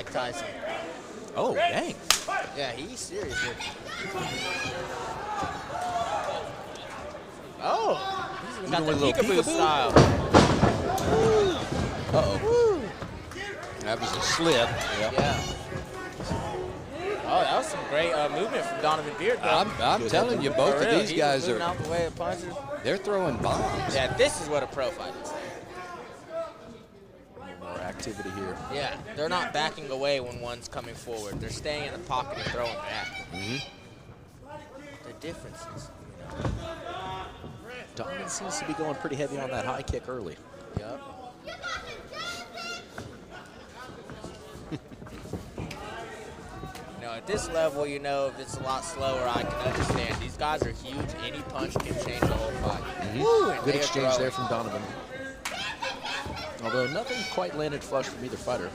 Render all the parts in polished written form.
Mike Tyson. Oh, dang. Yeah, he's serious here. Oh, he's even got the with a little peekaboo peekaboo? style. Uh-oh. That was a slip. Yep. Yeah. Oh, that was some great movement from Donovan Beard, though. I'm telling you, both of these guys moving are, out the way of punches. they're throwing bombs. Yeah, this is what a pro fight is. More activity here. Yeah, they're not backing away when one's coming forward. They're staying in the pocket and throwing back. The differences, you know. Donovan seems to be going pretty heavy on that high kick early. Yep. At this level, you know, if it's a lot slower, I can understand. These guys are huge. Any punch can change the whole fight. Woo, good exchange there from Donovan. Although nothing quite landed flush from either fighter.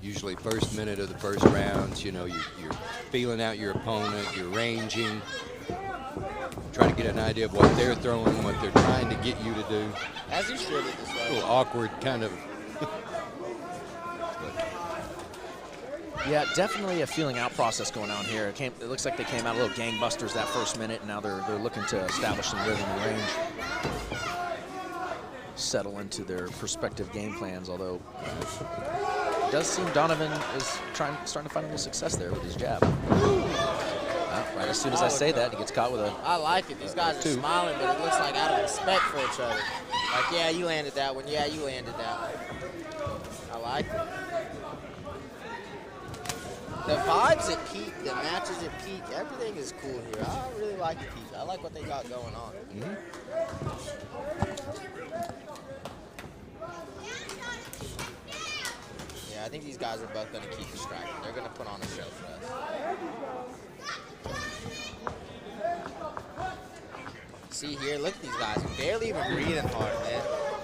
Usually first minute of the first rounds, you know, you're feeling out your opponent, you're ranging, trying to get an idea of what they're throwing, what they're trying to get you to do. As you should at this level. A little awkward kind of. Yeah, definitely a feeling out process going on here. It looks like they came out a little gangbusters that first minute, and now they're looking to establish some rhythm and range. Settle into their prospective game plans, although it does seem Donovan is starting to find a little success there with his jab. Right as soon as I say that, he gets caught with a... I like it. These guys are smiling, but it looks like out of respect for each other. Like, yeah, you landed that one. Yeah, you landed that one. I like it. The vibes at peak, the matches at peak, everything is cool here. I really like the peak. I like what they got going on. Yeah, I think these guys are both going to keep the striking. They're going to put on a show for us. See here, look at these guys. Barely even breathing hard, man.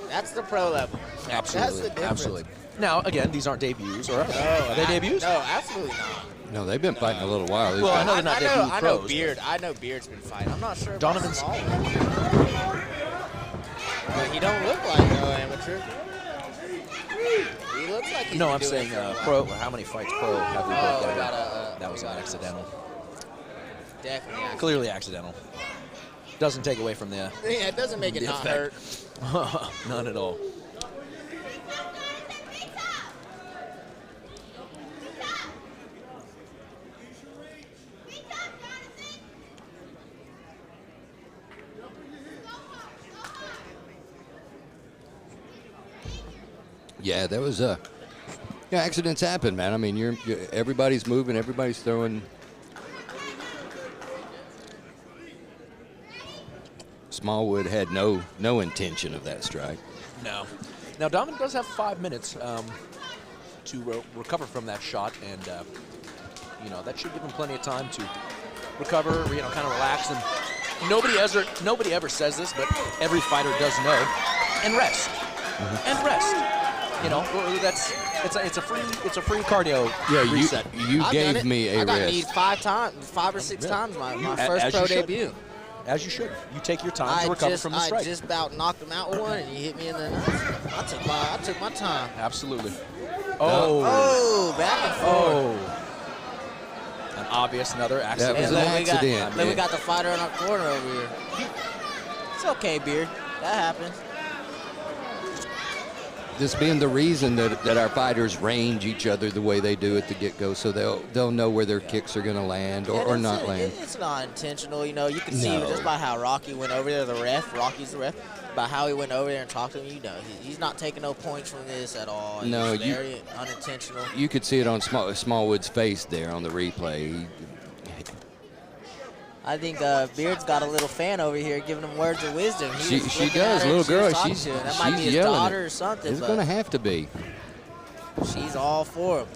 That's the pro level. Absolutely. That's the difference. Absolutely. Now, again, these aren't debuts, or are they debuts? No, absolutely not. No, they've been fighting a little while. Well, I know they're not debut I pros. know Beard. I know Beard's been fighting. I'm not sure about Donovan's. Smallwood. But he don't look like no amateur. He looks like he's No, I'm doing saying it. pro. How many fights pro have we Oh, done? we got That was an accidental. Definitely accidental. Clearly accidental. Doesn't take away from the... Yeah, it doesn't make it not hurt. None at all. Yeah, that was yeah, accidents happen, man. I mean, everybody's moving, everybody's throwing. Smallwood had no intention of that strike. No. Now, Donovan does have 5 minutes to recover from that shot, and you know, that should give him plenty of time to recover, you know, kind of relax. And nobody ever says this, but every fighter does know, and rest, and rest. You know, it's a free cardio reset. You gave me a I got rest. kneed 5 or 6 times my first As pro you should. debut. As you should. You take your time to recover from the strike. I just about knocked him out with one, and he hit me in the nuts. I took my time. Absolutely. Oh, back and forth. Oh. An obvious another accident. That was an accident. Then we got the fighter in our corner over here. It's okay, Beard. That happens. This being the reason that our fighters range each other the way they do at the get-go, so they'll know where their kicks are going to land or not land. It's not intentional, you know. You can see just by how Rocky went over there, Rocky's the ref, by how he went over there and talked to him, you know, he's not taking no points from this at all. No, it's very unintentional. You could see it on Smallwood's face there on the replay. I think Beard's got a little fan over here giving him words of wisdom. She does, little girl. She's that might be his yelling daughter or something. It's going to have to be. She's all for him.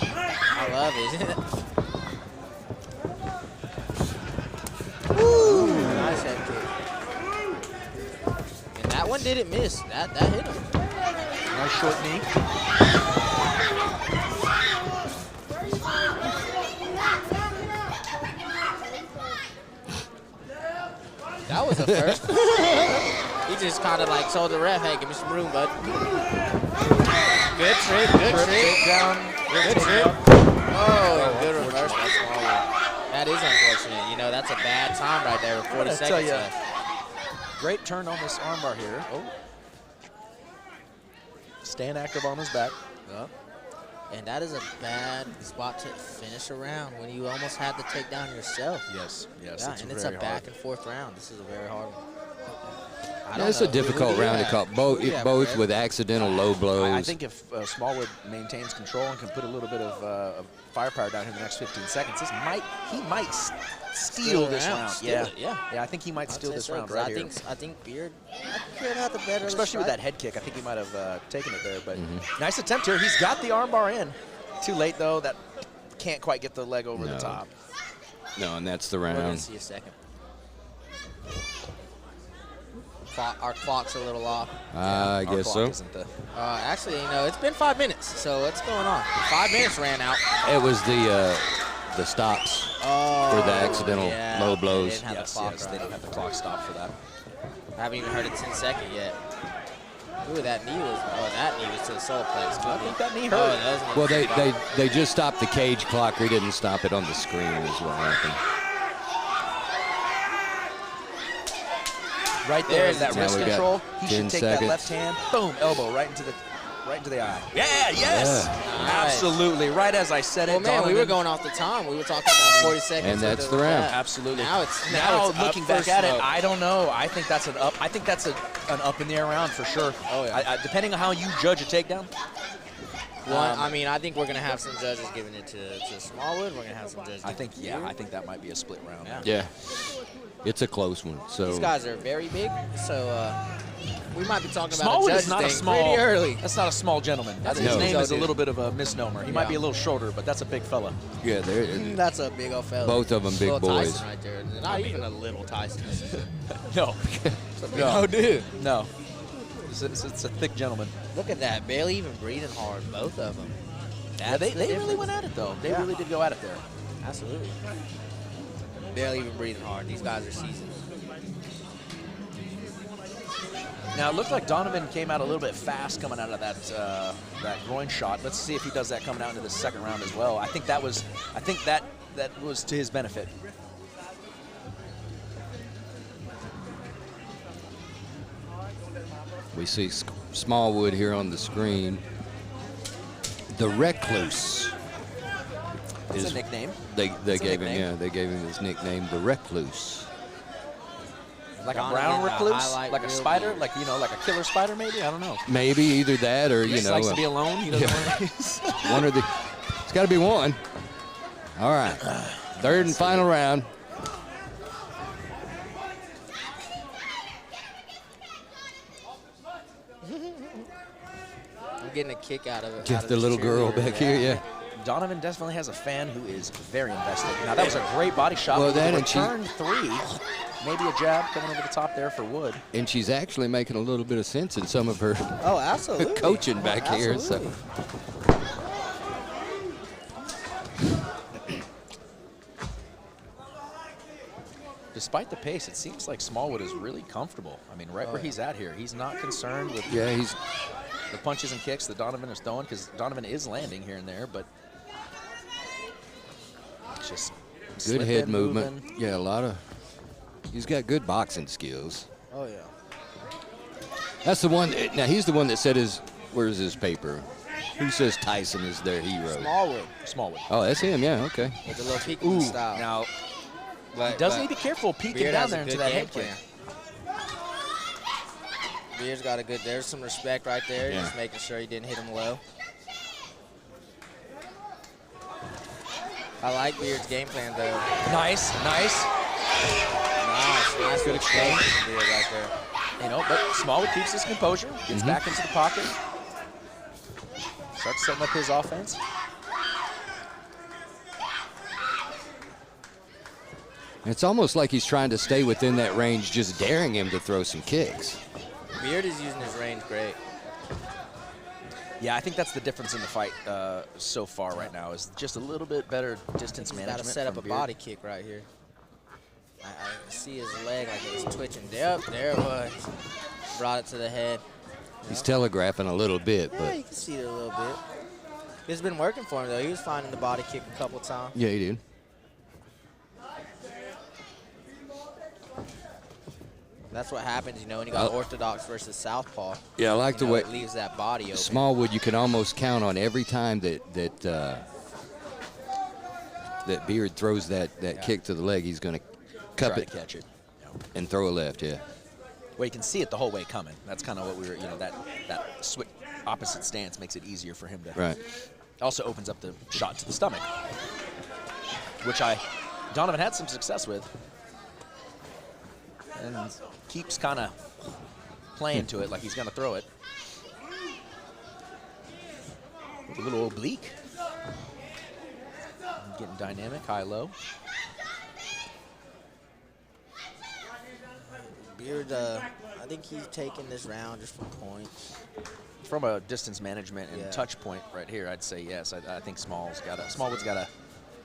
I love it. Woo! Nice head kick. And that one didn't miss. That hit him. Nice short knee. That was a first. He just kind of like told the ref, hey, give me some room, bud. Good trip, good trip. Down. Good trip. Oh, good reverse by Smallwood. That is unfortunate. You know, that's a bad time right there with 40 seconds left. Great turn on this armbar here. Oh. Staying active on his back. And that is a bad spot to finish a round when you almost had to take down yourself. Yes, yes. Yeah, and it's a back and forth round. This is a very hard one. Yeah, it's a difficult round to call. Both with accidental low blows. I think if Smallwood maintains control and can put a little bit of firepower down here in the next 15 seconds, he might steal this round. Yeah, I think he might steal this round right here. I think Beard had the better. Especially with that head kick, I think he might have taken it there. But nice attempt here. He's got the armbar in. Too late though. That can't quite get the leg over the top. No, and that's the round. We're gonna see a second. Our clock's a little off. I guess so. Actually, you know, it's been 5 minutes, so what's going on? 5 minutes ran out. It was the stops for the accidental low blows. They didn't have the clock They didn't have the clock stop for that. I haven't even heard a 10-second yet. Ooh, that knee was. Oh, that knee was to the solar plex. I think that knee hurt. Well, they just stopped the cage clock. They didn't stop it on the screen. Is what happened. Right there is that Now wrist we got control. He 10 should take seconds. that left hand, boom, elbow right into the eye. Yeah, yes, absolutely. Right as I said well, it. Man, we were going off the time. We were talking about 40 seconds. And that's the round. Absolutely. Now it's looking back at it, I don't know. I think that's an up. I think that's an up in the air round for sure. Oh yeah. Depending on how you judge a takedown. I mean, I think we're gonna have some judges giving it to Smallwood. We're gonna have some judges. I think that might be a split round. Yeah. It's a close one. So these guys are very big, so we might be talking about Smallwood a judge is not thing a small. pretty early. That's not a small gentleman. His name is a little bit of a misnomer. He might be a little shorter, but that's a big fella. yeah, That's a big old fella. both of them big little boys. Tyson right there. Not even a little Tyson. No, No, dude. no. It's a thick gentleman. Look at that. Barely even breathing hard. Both of them. Yeah, they really went at it though. They really did go at it there. Absolutely. Barely even breathing hard. These guys are seasoned. Now it looked like Donovan came out a little bit fast coming out of that groin shot. Let's see if he does that coming out into the second round as well. I think that was to his benefit. We see Smallwood here on the screen. The Recluse. It's a nickname. They gave him they gave him his nickname, the Recluse. Like Donovan, a brown recluse, highlight like a real spider, big. like like a killer spider, maybe. I don't know. Maybe either that or He just likes to be alone. He doesn't one or the. It's got to be one. All right, third and final round. I'm getting a kick out of it. Just the little girl back here, yeah. Donovan definitely has a fan who is very invested. Now that was a great body shot. Well, With that the and she- return three, maybe a jab coming over the top there for Wood. And she's actually making a little bit of sense in some of her Oh, absolutely. coaching back here. So. Despite the pace, it seems like Smallwood is really comfortable. I mean, right where he's at here, he's not concerned with He's the punches and kicks that Donovan is throwing, because Donovan is landing here and there, but it's just good head movement. moving. Yeah, a lot of. He's got good boxing skills. Oh, yeah. That's the one. Now he's the one that said where's his paper? Who says Tyson is their hero? Smallwood. Oh, that's him. Yeah. Okay. With the little peeking style. Now. He does need to be careful peeking Beard down has there a into good that game head kick. plan. Beard's got a good, there's some respect right there. Yeah. Just making sure he didn't hit him low. I like Beard's game plan, though. Nice. Nice good exchange from Beard right there. You know, but Smallwood keeps his composure, gets back into the pocket, starts setting up his offense. It's almost like he's trying to stay within that range, just daring him to throw some kicks. Beard is using his range great. Yeah, I think that's the difference in the fight so far right now, is just a little bit better distance He's management. got to set up from a Beard. body kick right here. I see his leg like it was twitching. Yep, there it was. brought it to the head. He's telegraphing a little bit, Yeah, but you can see it a little bit. It's been working for him, though. He was finding the body kick a couple times. yeah, he did. That's what happens, you know, when you got orthodox versus southpaw. Yeah, I like the way it leaves that body open. Smallwood. You can almost count on every time that Beard throws that kick to the leg, he's going to cup Try it, to catch it. and throw a left. Yeah. Well, you can see it the whole way coming. That's kind of what we were, that opposite stance makes it easier for him to. Right. Also opens up the shot to the stomach, which Donovan had some success with. And keeps kind of playing to it like he's going to throw it. A little oblique. Getting dynamic, high-low. Beard, I think he's taking this round just for points. From a distance management and touch point right here, I'd say yes. I think Smallwood's got to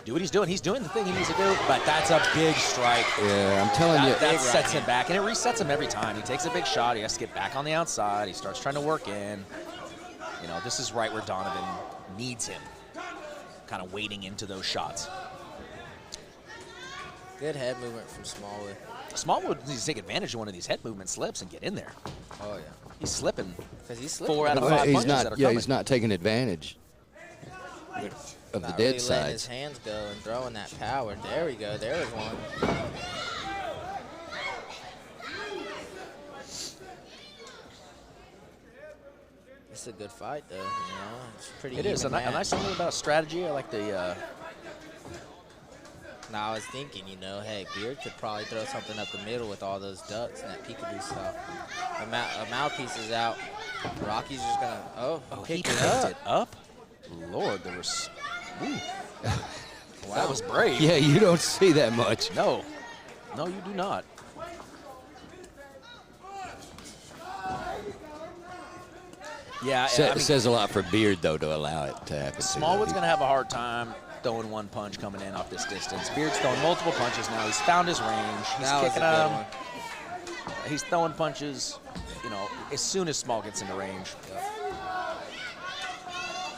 do what he's doing. He's doing the thing he needs to do, but that's a big strike. Yeah, I'm telling you. That sets him back, and it resets him every time. He takes a big shot. He has to get back on the outside. He starts trying to work in. This is right where Donovan needs him, kind of wading into those shots. Good head movement from Smallwood. Smallwood needs to take advantage of one of these head movement slips and get in there. Oh, yeah. He's slipping. Because he's slipping. 4 out of 5 punches that are coming. He's not taking advantage of the dead really letting sides. his hands go and throwing that power. There we go. There's one. It's a good fight, though. It's pretty. It is a nice thing about strategy. I like the. Now I was thinking, hey, Beard could probably throw something up the middle with all those ducks and that peekaboo stuff. A mouthpiece is out. Rocky's just gonna. He picked it up. Lord, there was. Wow. That was brave. Yeah, you don't see that much. No, you do not. Yeah, Says a lot for Beard, though, to allow it to happen. Smallwood's going to have a hard time throwing one punch coming in off this distance. Beard's throwing multiple punches now. He's found his range. He's kicking them. He's throwing punches, as soon as Small gets into range.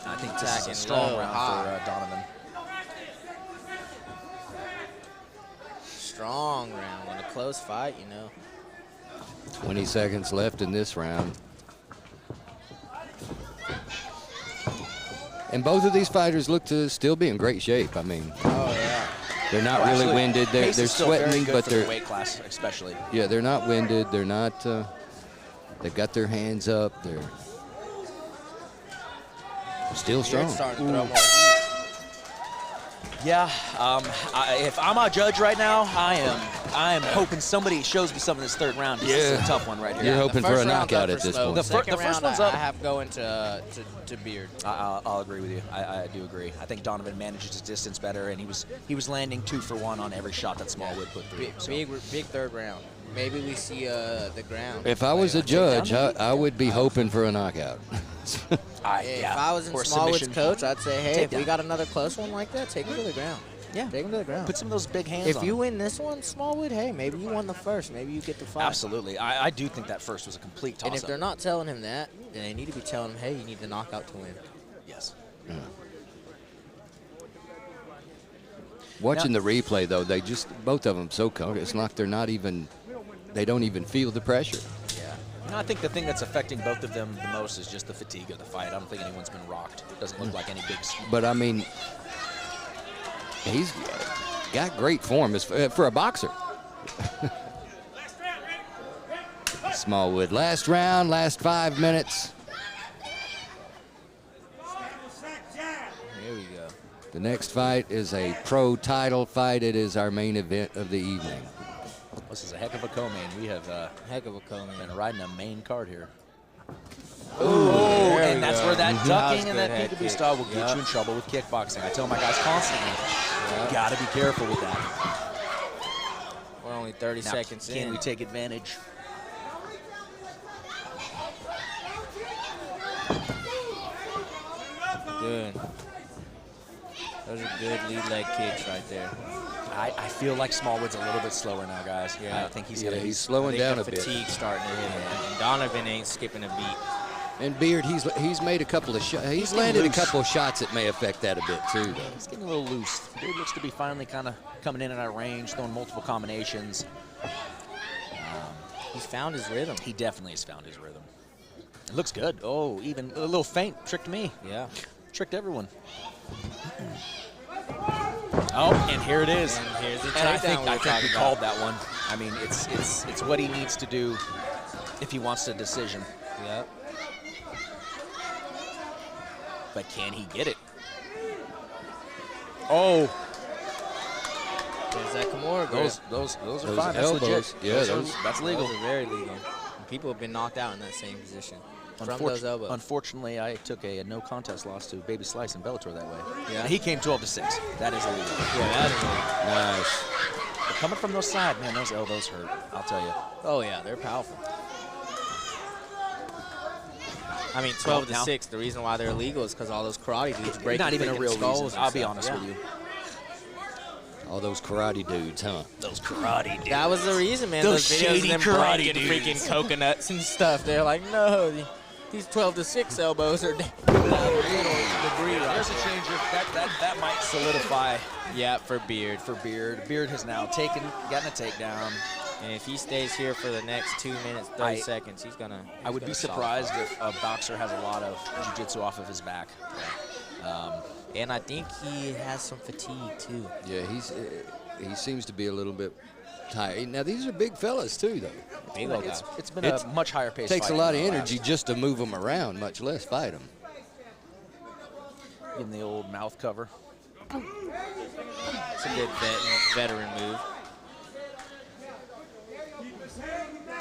I think this is a strong round for Donovan. Strong round in a close fight, 20 seconds left in this round. And both of these fighters look to still be in great shape. I mean, they're not really winded. They're sweating, but they're weight class, especially. Yeah, they're not winded. They're not. They've got their hands up. They're still strong. Starting to throw more. Yeah, if I'm a judge right now, I am hoping somebody shows me something in this third round. This is a tough one right here. You're hoping for a knockout at this point. The first one's up. I have going to Beard. I'll agree with you. I do agree. I think Donovan manages his distance better, and he was landing 2 for 1 on every shot that Smallwood put through. Big third round. Maybe we see the ground. If I was a judge, I would be hoping for a knockout. If I was in Smallwood's coach, I'd say, hey, if we got another close one like that, take him to the ground. Yeah. Take him to the ground. Put some of those big hands on If you win this one, Smallwood, hey, maybe you won the first. Maybe you get the fight. Absolutely. I do think that first was a complete toss-up. And if they're not telling him that, then they need to be telling him, hey, you need the knockout to win. Yes. Yeah. Watching the replay, though, both of them so comfortable. It's like they don't even feel the pressure. Yeah. I think the thing that's affecting both of them the most is just the fatigue of the fight. I don't think anyone's been rocked. It doesn't look like any big. But I mean, he's got great form for a boxer. Smallwood, last round, last 5 minutes. Here we go. The next fight is a pro title fight. It is our main event of the evening. This is a heck of a co-main. We have heck of a co-main. Been riding a main card here. Oh, and that's where that ducking and that peekaboo style will get you in trouble with kickboxing. I tell my guys constantly, you got to be careful with that. We're only 30 seconds in. Can we take advantage? Good. Those are good lead leg kicks right there. I feel like Smallwood's a little bit slower now, guys. Yeah. I think he's Yeah, gonna. he's slowing down a bit. Fatigue starting to hit him. And Donovan ain't skipping a beat. And Beard, he's made a couple of shots. He's landed a couple of shots that may affect that a bit too, though. He's getting a little loose. Beard looks to be finally kind of coming in and out of range, throwing multiple combinations. He's found his rhythm. He definitely has found his rhythm. It looks good. Oh, even a little feint tricked me. Yeah. Tricked everyone. Oh, and here it is. And here's the And I takedown think we called that one. I mean, it's what he needs to do if he wants a decision. Yep. But can he get it? Oh, There's that Kimura grip. those are Those fine. That's elbows. legit. Yeah, That's legal. Those are very legal. And people have been knocked out in that same position from those elbows. Unfortunately, I took a no contest loss to Baby Slice in Bellator that way. Yeah. He came 12-6. That is illegal. Yeah, that is legal. Nice. But coming from those side, man, those elbows hurt. I'll tell you. Oh, yeah, they're powerful. I mean, 12-6, the reason why they're illegal is because all those karate dudes break Not even a real skulls reason. and I'll be stuff. honest Yeah. with you. All those karate dudes, huh? Those karate dudes. That was the reason, man. Those Those videos of shady them karate breaking dudes. freaking coconuts and stuff. They're like, no, these 12-6 elbows are debris right There's a changer. That might solidify Yeah, for Beard. for Beard. Beard has now gotten a takedown. And if he stays here for the next 2 minutes, 30 seconds, he's gonna. I would be surprised if a boxer has a lot of jiu-jitsu off of his back. And I think he has some fatigue too. Yeah, he seems to be a little bit tired. Now these are big fellas too, though. Big old guy. It's been a much higher pace. Takes a fight lot of than the energy just to move them around, much less fight them. last. Getting the old mouth cover. It's a good veteran move.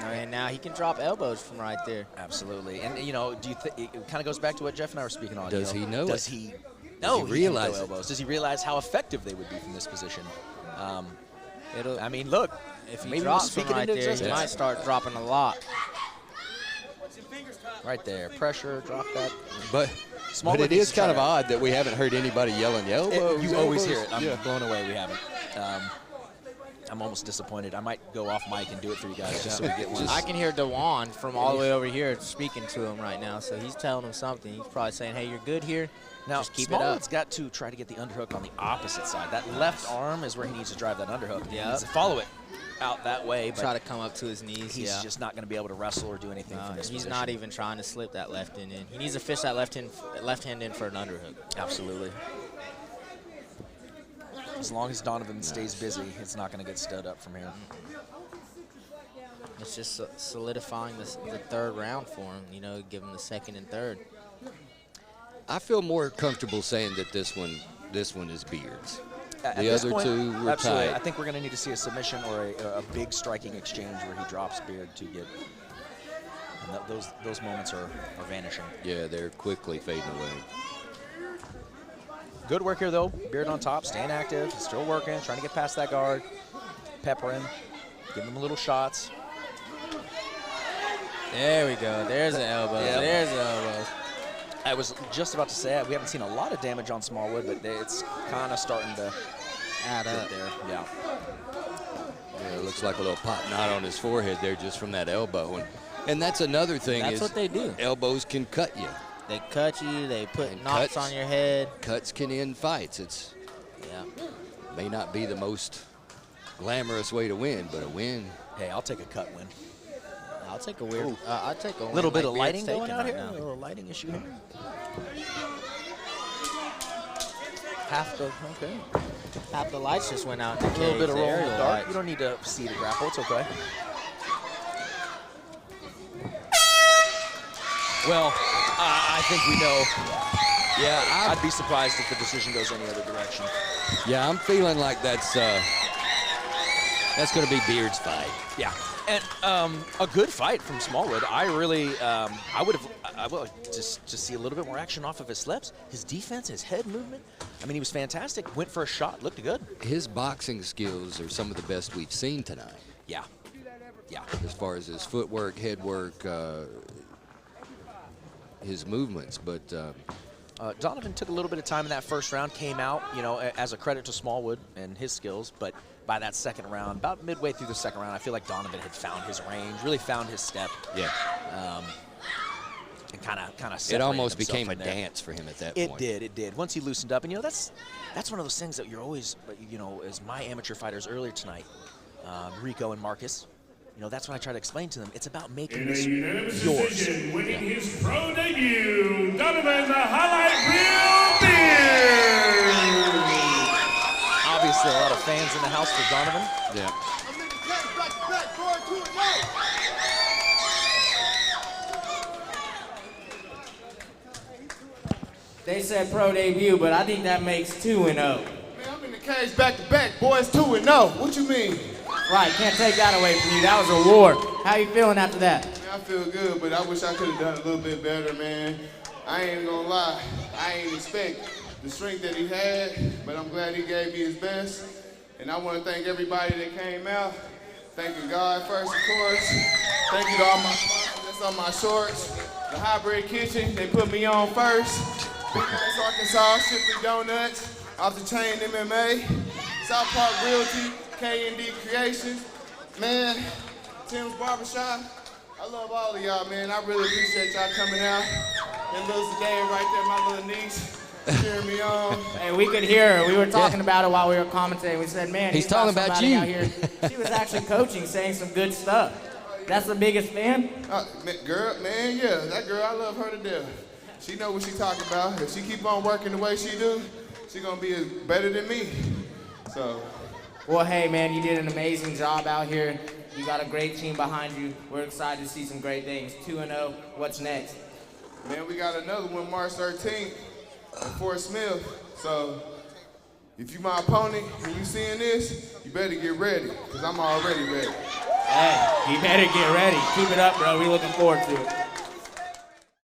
And now he can drop elbows from right there. Absolutely. And you know, do you it kind of goes back to what Jeff and I were speaking on. Does he know Does it? he? Does he No, realize can throw it? elbows. Does he realize how effective they would be from this position? It'll. I mean, look. If he maybe drops we'll speak from it right into there, he existence. might start dropping a lot. Right there, pressure, drop that. But Smallwood it needs is to try kind of to- odd that we haven't heard anybody yelling elbows. You always hear elbows." it. I'm blown away we haven't. I'm almost disappointed. I might go off mic and do it for you guys just so we get one. I can hear Dewan from all the way over here speaking to him right now, so he's telling him something. He's probably saying, "Hey, you're good here. Now, Just keep it up." Smallwood's got to try to get the underhook on the opposite side. That left arm is where he needs to drive that underhook. He Yep. needs to follow it out that way, but Try to come up to his knees. he's Yeah. just not going to be able to wrestle or do anything from this He's position. not even trying to slip that left hand in. He needs to fish that left hand in for an underhook. Absolutely. As long as Donovan stays busy, it's not going to get stood up from here. It's just solidifying the third round for him. You know, give him the second and third. I feel more comfortable saying that this one is Beard's. At The this other point, two were absolutely. tied. I think we're going to need to see a submission or a big striking exchange where he drops Beard to get. And those moments are vanishing. Yeah, they're quickly fading away. Good work here, though. Beard on top, staying active, still working, trying to get past that guard. Pepper him, giving him little shots. There we go. There's the elbows. Yep. There's the elbows. I was just about to say we haven't seen a lot of damage on Smallwood, but it's kind of starting to Add get up. there. Yeah. Yeah, it looks like a little pot knot on his forehead there just from that elbow. And that's another thing That's is what they do. elbows can cut you. They cut you. They put And knots cuts. on your head. Cuts can end fights. It's Yeah. may not be the most glamorous way to win, but a win. Hey, I'll take a cut win. I'll take a weird. I'll take a Little bit of Beard's lighting going taking out right here. now. A little lighting issue here. Half the lights just went out in the A little cage. bit of The roll in aerial the dark. lights. You don't need to see the grapple. It's okay. Well, I think we know. Yeah, I'd be surprised if the decision goes any other direction. yeah, I'm feeling like that's going to be Beard's fight. Yeah, and a good fight from Smallwood. I really, I would just see a little bit more action off of his slips, his defense, his head movement. I mean, he was fantastic. Went for a shot, looked good. His boxing skills are some of the best we've seen tonight. Yeah, yeah. As far as his footwork, head work, his movements. But Donovan took a little bit of time in that first round, came out, you know, as a credit to Smallwood and his skills, but by that second round, about midway through the second round, I feel like Donovan had found his range, really found his step. Yeah. And kind of it almost became a dance for him at that point. It did. Once he loosened up, and you know, that's one of those things that you're always, you know, as my amateur fighters earlier tonight, Rico and Marcus, you know, that's what I try to explain to them. It's about making this yours. Winning his pro debut, Donovan the Highlight Reel Beard. Obviously, a lot of fans in the house for Donovan. Yeah. They said pro debut, but I think that makes 2-0. Man, I'm in the cage back-to-back, boys, 2-0. What you mean? Right, can't take that away from you. That was a war. How you feeling after that? Man, I feel good, but I wish I could have done a little bit better, man. I ain't gonna lie. I ain't expect the strength that he had, but I'm glad he gave me his best. And I want to thank everybody that came out. Thanking God first, of course. Thank you to all my sponsors that's on my shorts. The Hybrid Kitchen, they put me on first. Big Nice Arkansas, Shipley Donuts, Off the Chain MMA, South Park Realty, K&D Creations, man, Tim's Barbershop. I love all of y'all, man. I really appreciate y'all coming out. And little Zendaya right there, my little niece, cheering me on. Hey, we could hear her. We were talking about it while we were commentating. We said, man, He's talking about somebody you. out here. She was actually coaching, saying some good stuff. That's the biggest fan? Girl, man, yeah, that girl, I love her to death. She know what she talking about. If she keep on working the way she do, she gonna be better than me. So. Well, hey, man, you did an amazing job out here. You got a great team behind you. We're excited to see some great things. 2-0, what's next? Man, we got another one March 13th in Fort Smith. So, if you my opponent and you seeing this, you better get ready, because I'm already ready. Hey, you better get ready. Keep it up, bro. We're looking forward to it.